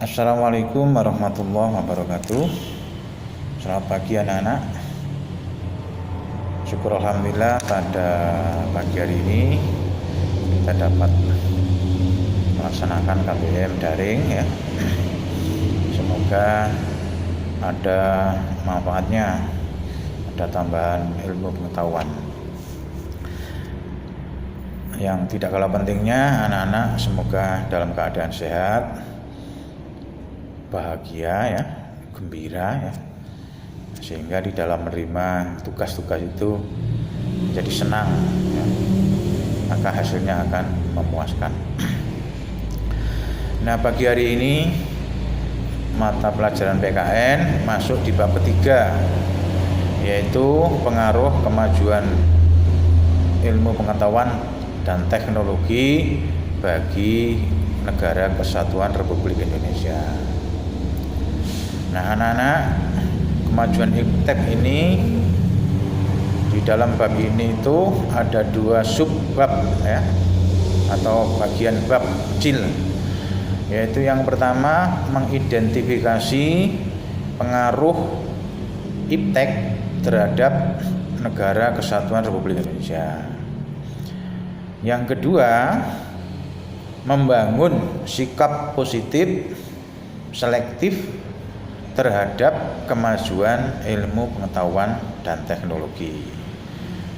Assalamualaikum warahmatullahi wabarakatuh. Selamat pagi anak-anak. Syukur alhamdulillah pada pagi hari ini kita dapat melaksanakan KBM daring ya. Semoga ada manfaatnya, ada tambahan ilmu pengetahuan. Yang tidak kalah pentingnya, anak-anak semoga dalam keadaan sehat, bahagia ya, gembira ya, sehingga di dalam menerima tugas-tugas itu jadi senang ya, maka hasilnya akan memuaskan. Nah, pagi hari ini mata pelajaran PKN masuk di bab ketiga, yaitu pengaruh kemajuan ilmu pengetahuan dan teknologi bagi negara Kesatuan Republik Indonesia. Nah, anak-anak, kemajuan iptek ini di dalam bab ini itu ada dua subbab ya, atau bagian bab kecil, yaitu yang pertama mengidentifikasi pengaruh iptek terhadap negara Kesatuan Republik Indonesia. Yang kedua, membangun sikap positif selektif terhadap kemajuan ilmu pengetahuan dan teknologi.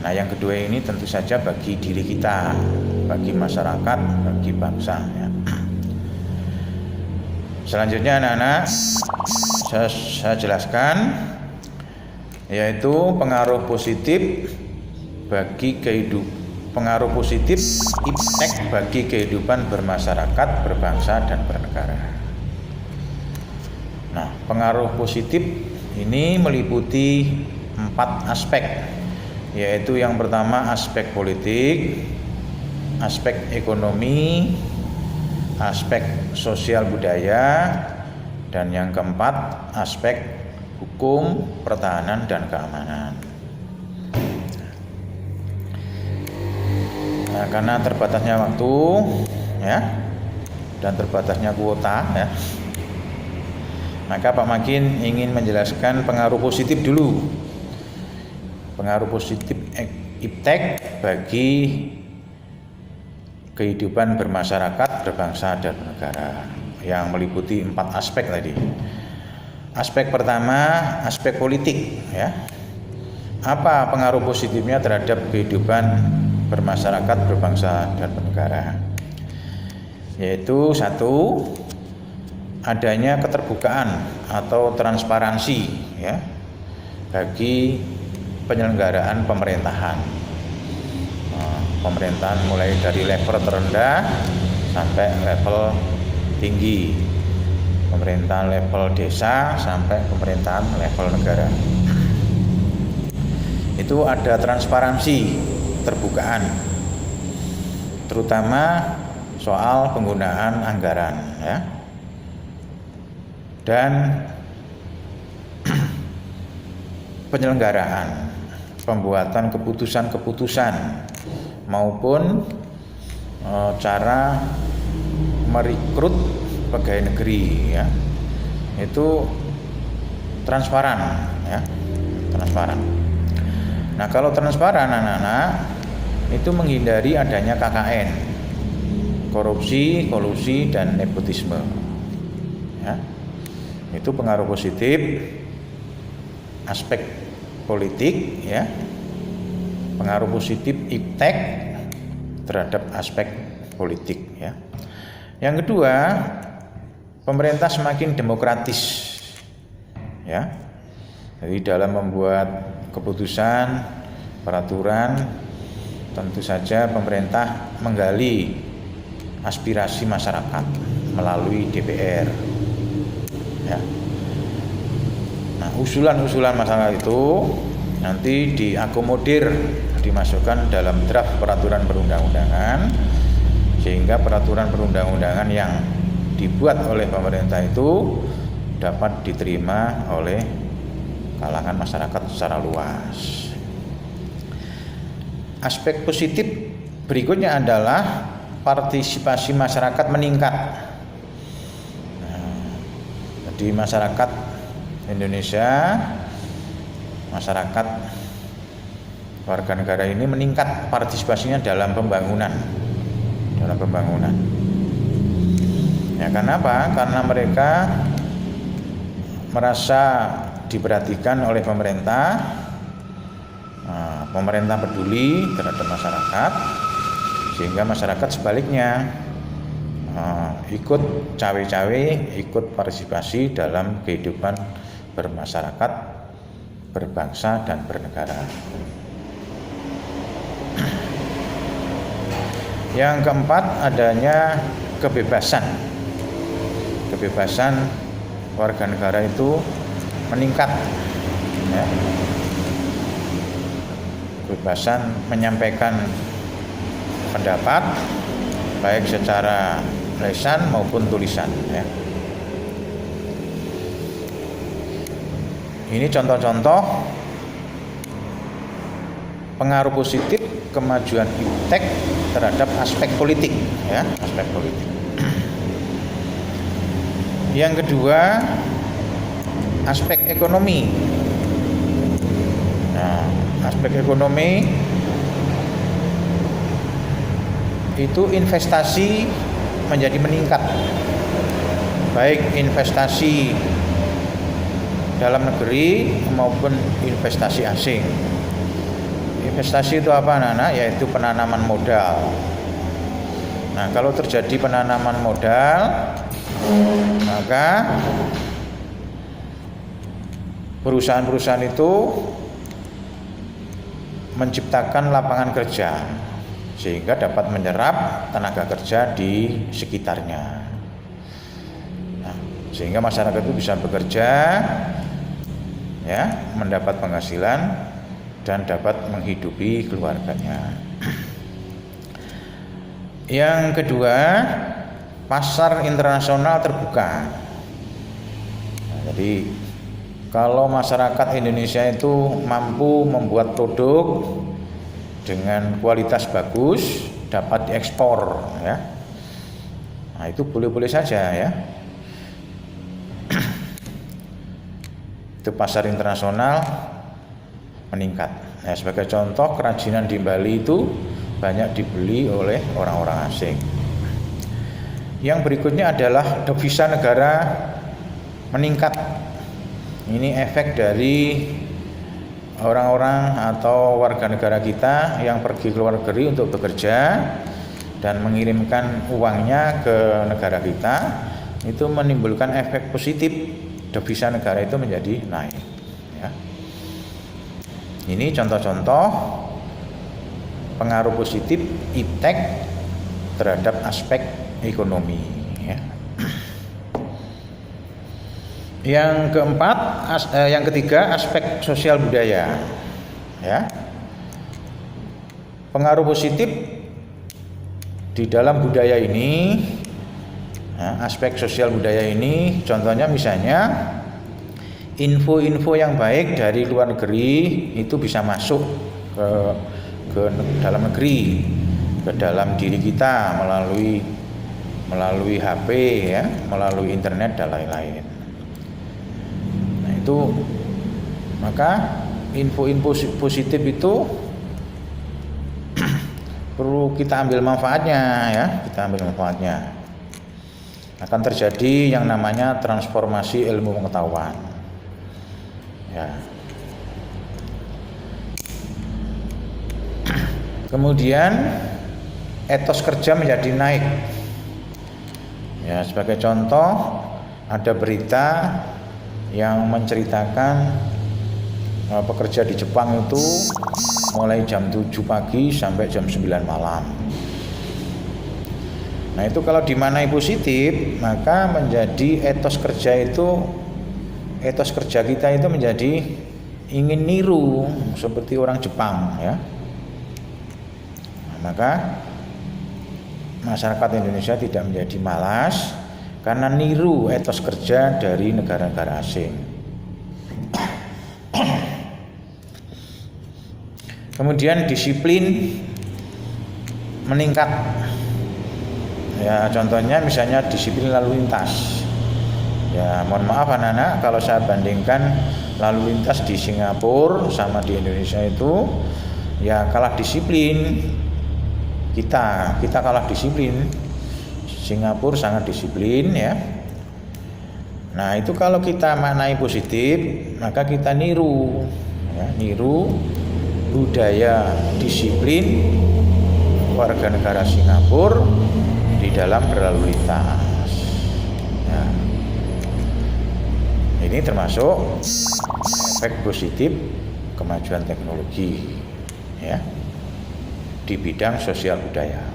Nah, yang kedua ini tentu saja bagi diri kita, bagi masyarakat, bagi bangsa ya. Selanjutnya anak-anak, saya jelaskan, yaitu pengaruh positif iptek bagi kehidupan bermasyarakat, berbangsa dan bernegara. Nah, pengaruh positif ini meliputi 4 aspek, yaitu yang pertama aspek politik, aspek ekonomi, aspek sosial budaya, dan yang keempat aspek hukum, pertahanan dan keamanan. Nah, karena terbatasnya waktu ya dan terbatasnya kuota ya, maka Pak Makin ingin menjelaskan pengaruh positif dulu. Pengaruh positif iptek bagi kehidupan bermasyarakat, berbangsa dan bernegara, yang meliputi 4 aspek tadi. Aspek pertama, aspek politik ya. Apa pengaruh positifnya terhadap kehidupan bermasyarakat, berbangsa dan bernegara? Yaitu satu, adanya keterbukaan atau transparansi ya bagi penyelenggaraan pemerintahan. Pemerintahan mulai dari level terendah sampai level tinggi, pemerintahan level desa sampai pemerintahan level negara. Itu ada transparansi, terbukaan, terutama soal penggunaan anggaran ya, dan penyelenggaraan, pembuatan keputusan-keputusan maupun cara merekrut pegawai negeri ya, itu transparan ya, transparan. Nah, kalau transparan anak-anak itu menghindari adanya KKN, korupsi, kolusi dan nepotisme ya. Itu pengaruh positif aspek politik ya, pengaruh positif iptek terhadap aspek politik ya. Yang kedua, pemerintah semakin demokratis ya. Jadi dalam membuat keputusan, peraturan, tentu saja pemerintah menggali aspirasi masyarakat melalui DPR ya. Nah, usulan-usulan masyarakat itu nanti diakomodir, dimasukkan dalam draft peraturan perundang-undangan, sehingga peraturan perundang-undangan yang dibuat oleh pemerintah itu dapat diterima oleh kalangan masyarakat secara luas. Aspek positif berikutnya adalah partisipasi masyarakat meningkat. Jadi masyarakat Indonesia, masyarakat warga negara ini meningkat partisipasinya dalam pembangunan. Ya, karena apa? Karena mereka merasa diperhatikan oleh pemerintah. Pemerintah peduli terhadap masyarakat, sehingga masyarakat sebaliknya ikut cawe-cawe, ikut partisipasi dalam kehidupan bermasyarakat, berbangsa dan bernegara. Yang keempat, adanya kebebasan warga negara itu meningkat, ya. Kebebasan menyampaikan pendapat baik secara lisan maupun tulisan, ya. Ini contoh-contoh pengaruh positif kemajuan iptek terhadap aspek politik, ya, aspek politik. Yang kedua, aspek ekonomi. Nah, aspek ekonomi itu investasi menjadi meningkat, baik investasi dalam negeri maupun investasi asing. Investasi itu apa, anak-anak? Yaitu penanaman modal. Nah, kalau terjadi penanaman modal, maka perusahaan-perusahaan itu menciptakan lapangan kerja sehingga dapat menyerap tenaga kerja di sekitarnya. Nah, sehingga masyarakat itu bisa bekerja, ya, mendapat penghasilan dan dapat menghidupi keluarganya. Yang kedua, pasar internasional terbuka. Nah, jadi kalau masyarakat Indonesia itu mampu membuat produk dengan kualitas bagus, dapat diekspor, ya. Nah, itu boleh-boleh saja, ya. Itu pasar internasional meningkat. Nah, sebagai contoh, kerajinan di Bali itu banyak dibeli oleh orang-orang asing. Yang berikutnya adalah devisa negara meningkat. Ini efek dari orang-orang atau warga negara kita yang pergi ke luar negeri untuk bekerja dan mengirimkan uangnya ke negara kita, itu menimbulkan efek positif, devisa negara itu menjadi naik, ya. Ini contoh-contoh pengaruh positif iptek terhadap aspek ekonomi, ya. Yang ketiga, aspek sosial budaya, ya. Pengaruh positif di dalam budaya ini, ya, aspek sosial budaya ini, contohnya misalnya info-info yang baik dari luar negeri itu bisa masuk ke dalam negeri, ke dalam diri kita melalui HP, ya, melalui internet dan lain-lain. Nah, itu maka info-info positif itu perlu kita ambil manfaatnya, ya, Akan terjadi yang namanya transformasi ilmu pengetahuan, ya. Kemudian etos kerja menjadi naik. Ya, sebagai contoh, ada berita yang menceritakan pekerja di Jepang itu mulai jam 7 pagi sampai jam 9 malam. Nah, itu kalau dimaknai positif, maka menjadi etos kerja kita itu menjadi ingin niru seperti orang Jepang, ya. Maka masyarakat Indonesia tidak menjadi malas karena niru etos kerja dari negara-negara asing. Kemudian disiplin meningkat. Ya, contohnya misalnya disiplin lalu lintas. Ya, mohon maaf anak-anak kalau saya bandingkan lalu lintas di Singapura sama di Indonesia itu ya kalah disiplin. Kita kalah disiplin. Singapura sangat disiplin ya. Nah, itu kalau kita maknai positif, maka kita niru ya, niru budaya disiplin warga negara Singapura di dalam berlalu lintas. Nah, ini termasuk efek positif kemajuan teknologi ya di bidang sosial budaya.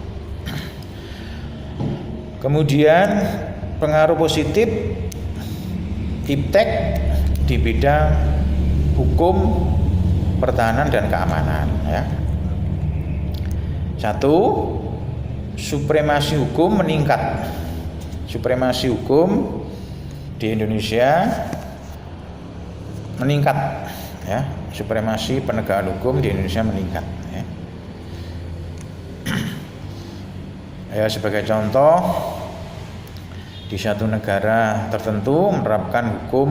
Kemudian pengaruh positif iptek di bidang hukum, pertahanan dan keamanan ya. 1. Supremasi hukum meningkat. Supremasi hukum di Indonesia meningkat ya. Supremasi penegakan hukum di Indonesia meningkat ya. Ya, sebagai contoh, di satu negara tertentu menerapkan hukum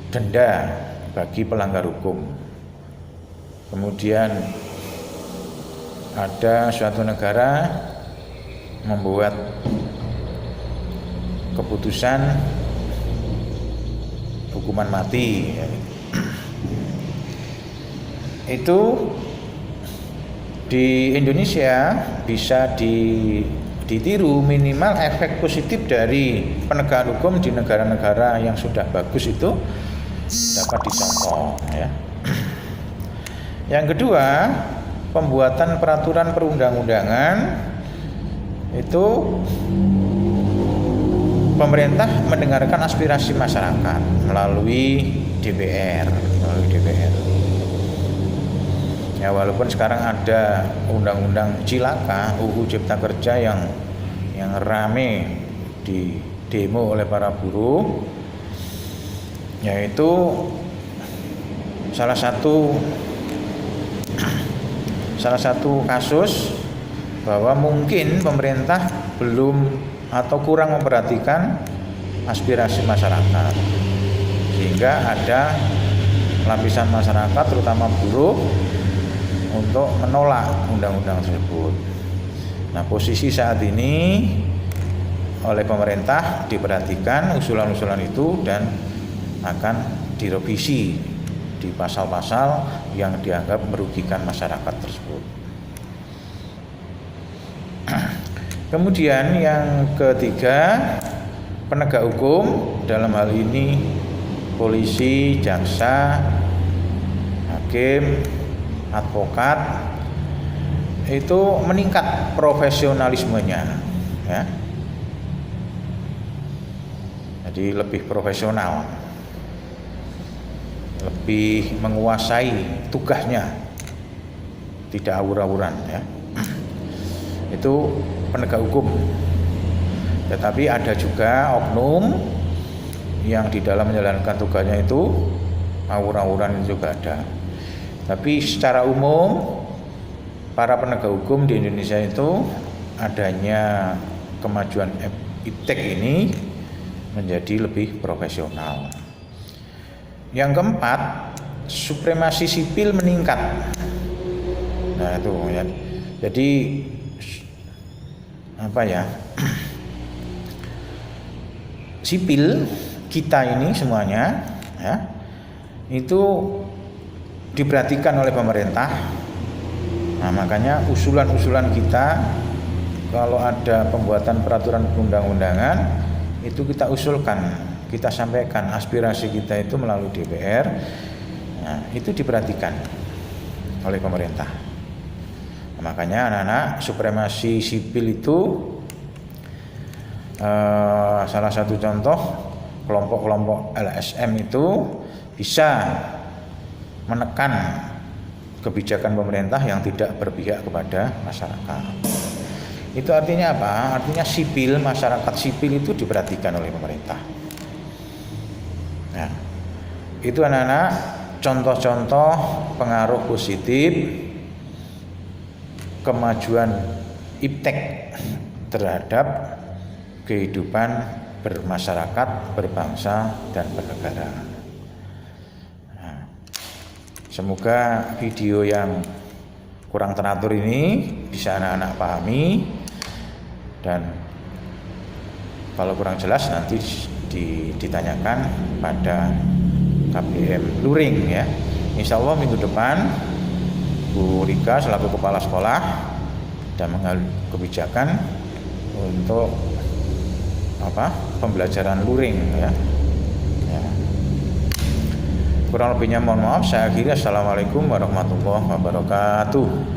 denda bagi pelanggar hukum. Kemudian ada suatu negara membuat keputusan hukuman mati. Itu di Indonesia bisa ditiru minimal efek positif dari penegakan hukum di negara-negara yang sudah bagus itu dapat dicontoh ya. Yang kedua, pembuatan peraturan perundang-undangan itu pemerintah mendengarkan aspirasi masyarakat melalui DPR. Ya, walaupun sekarang ada undang-undang cilaka UU Cipta Kerja yang rame di demo oleh para buruh, yaitu salah satu kasus bahwa mungkin pemerintah belum atau kurang memperhatikan aspirasi masyarakat, sehingga ada lapisan masyarakat terutama buruh untuk menolak undang-undang tersebut. Nah, posisi saat ini oleh pemerintah diperhatikan usulan-usulan itu dan akan direvisi di pasal-pasal yang dianggap merugikan masyarakat tersebut. Kemudian yang ketiga, penegak hukum, dalam hal ini polisi, jaksa, hakim, advokat, itu meningkat profesionalismenya ya. Jadi lebih profesional, lebih menguasai tugasnya, tidak awur-awuran ya. Itu penegak hukum. Tetapi ada juga oknum yang di dalam menjalankan tugasnya itu awur-awuran juga ada. Tapi secara umum para penegak hukum di Indonesia itu adanya kemajuan iptek ini menjadi lebih profesional. Yang keempat, supremasi sipil meningkat. Nah, itu ya. Jadi apa ya? Sipil kita ini semuanya ya, itu diperhatikan oleh pemerintah. Nah, makanya usulan-usulan kita kalau ada pembuatan peraturan perundang-undangan itu kita usulkan, kita sampaikan aspirasi kita itu melalui DPR. Nah, itu diperhatikan oleh pemerintah. Nah, makanya anak-anak, supremasi sipil itu salah satu contoh kelompok-kelompok LSM itu bisa menekan kebijakan pemerintah yang tidak berpihak kepada masyarakat. Itu artinya apa? Artinya sipil, masyarakat sipil itu diperhatikan oleh pemerintah. Nah, itu anak-anak contoh-contoh pengaruh positif kemajuan iptek terhadap kehidupan bermasyarakat, berbangsa, dan bernegara. Nah, semoga video yang kurang teratur ini bisa anak-anak pahami, dan kalau kurang jelas nanti ditanyakan pada KPM Luring ya. Insya Allah minggu depan Bu Rika selaku kepala sekolah dan mengambil kebijakan untuk pembelajaran luring ya. Kurang lebihnya mohon maaf. Saya akhiri. Assalamualaikum warahmatullahi wabarakatuh.